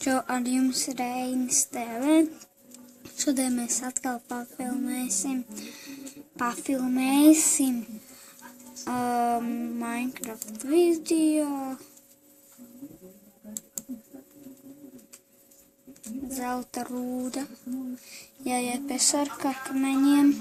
Šo ar jums Reinis TV. Šodien mēs atkal pafilmēsim Minecraft video. Zelta rūda. Jāiet pie sarkakmeņiem.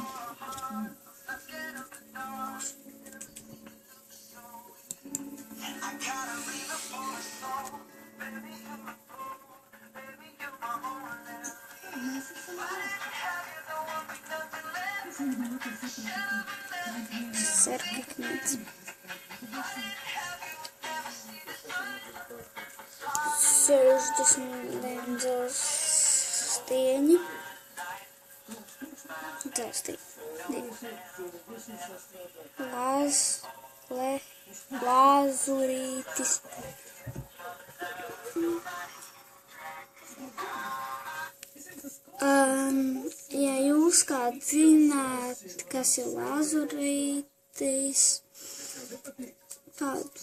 Sarkakmeņs. 60 dzelzs stieņi. Lāzurītis. Ja jūs kāds zināt, kas ir lāzurītis, tādu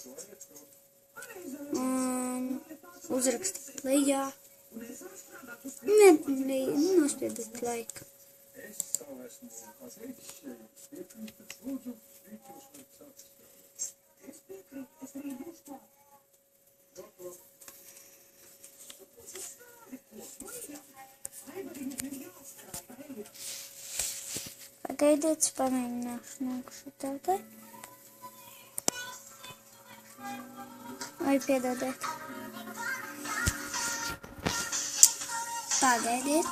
uzrakstīt lejā. Nospiediet laiku. Pagaidiet, pamēģināšu nākušu tev te. Vai piedodiet. Pagaidiet.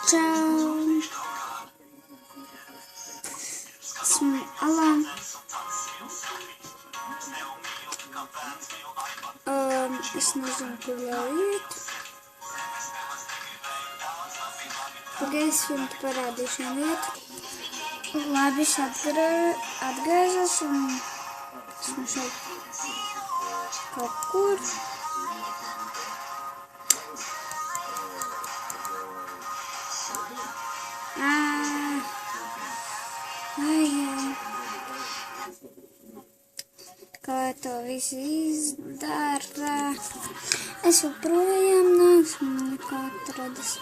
Čau. Esmu Alan. Es nezinu, kur vēl iet. Pagaid, es jums parādīšu vienu vietu. Labi, es atgriezos un esmu šeit kaut kur. Kā to visu izdara. Es joprojām neesmu neko atradis.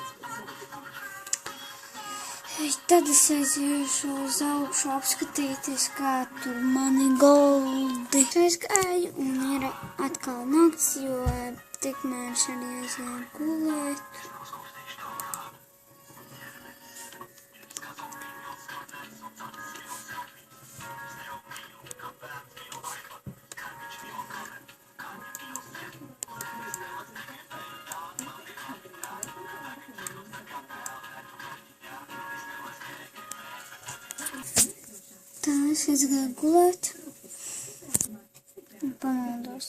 Tad es aiziešu uz augšu apskatīties, kā tur mani goldi. Es gāju un ir atkal nakts, jo tikmēr šeit aizēju gulēt. Tā es aizgāju gulēt un pamaldos.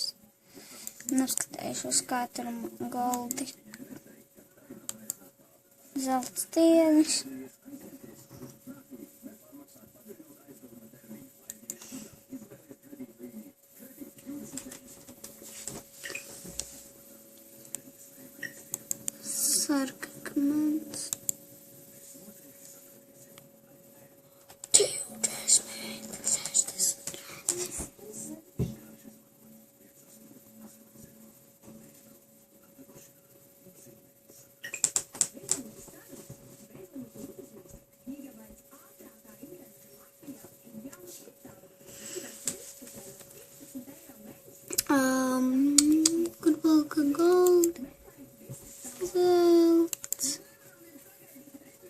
Noskatējušos katru goldi. Zelta stieņus. Sarkakmens. Kur palika gold, zelts,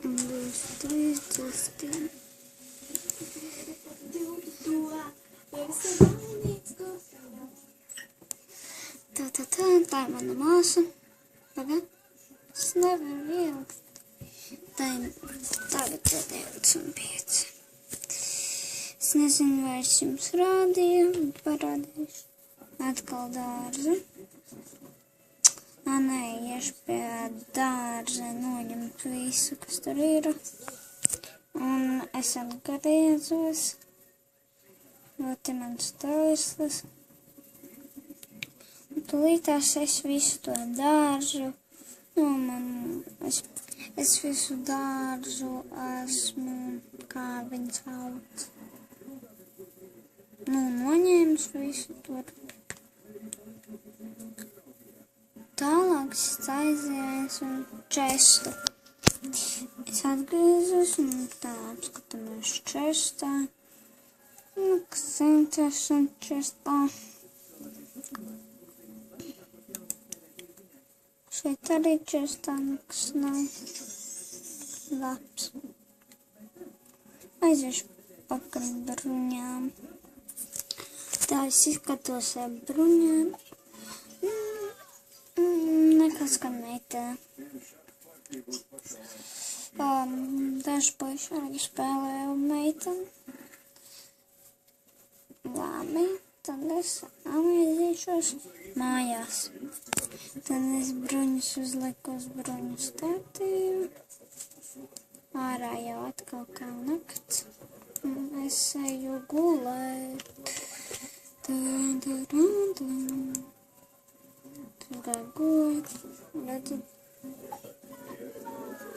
un 23 cestiem. Tā ir mana māsa. Pagad, es nevaru vilkt. Tagad ir 25. Es nezinu, vai es jums rādīju, bet parādīšu. Atkal dārza. Nē, iešu pie dārza, noņemt visu, kas tur ir. Un es atgriezos. Voti mans taislis. Tūlītās es visu to dārzu. Es visu dārzu esmu, kā viņu sauc. Noņēmis visu tur. tālāk es aizējos un čestu. Es atgriežos un tā apskatāmies čestā. Kas interesanti čestā. Šeit arī čestā nekas nav labs. Aiziešu pakaļ bruņām. Tā es izskatos ar bruņām. Nekas, ka meitene. Daži puiši arī spēlēja meiteni. Labi, tad es aizīšos mājās. Tad es bruņus uzliku uz bruņu statīvu. Ārā jau atkal kā nakts. Es eju gulēt. Tagad gulēt. Redzat.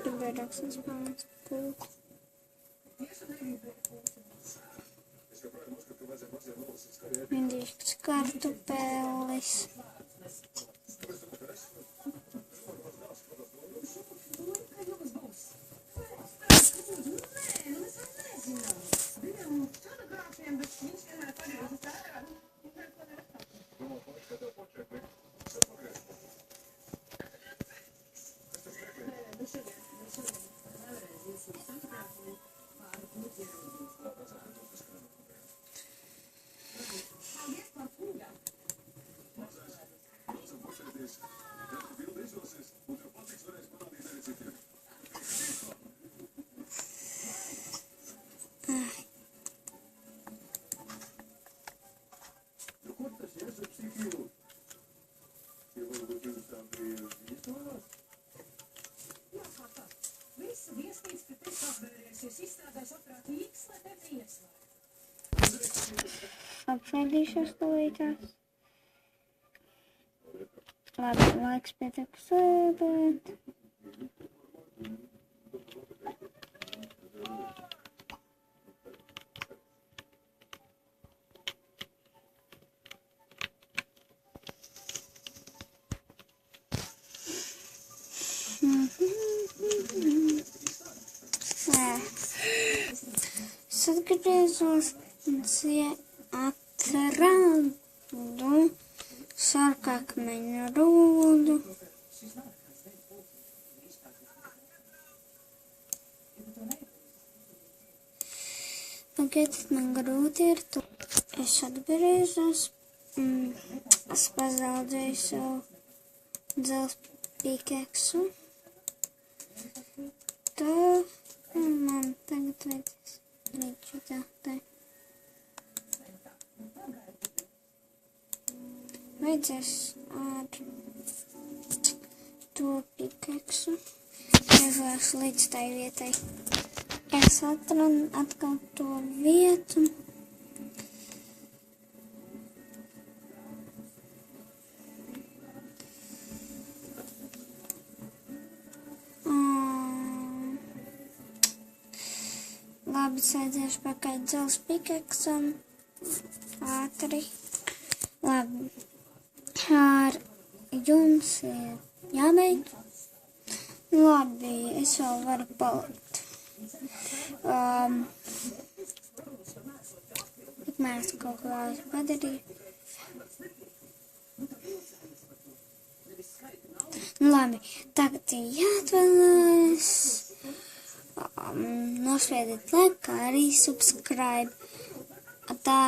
Gribēju rakstīt spēlēs pūku. Indīškas kartupelis. Apsēdīšos tūlītās. Labi, laiks pietiek sēdēt. Es atgriezos un atradu sarkakmeņu rūdu. Tagad man grūti ir to. Es atgriezos. Es pazaudēju savu dzelzs pikeksu. Tā man tagad vajadzēs līdzi tā. Vajadzēs ar to pikeksu. Griežos līdz tai vietai. Es atradu atkal to vietu. Labi, sēdēšu pakaļ dzelzs pikeksam. Ātri. Labi. Ar jums ir jābeidz. Labi, es vēl varu palikt. Tikmēr es kaut ko vēlos padarīt. Labi, tagad ir jāatvainojas. Nospiediet laiku, kā arī subscribe. Tā.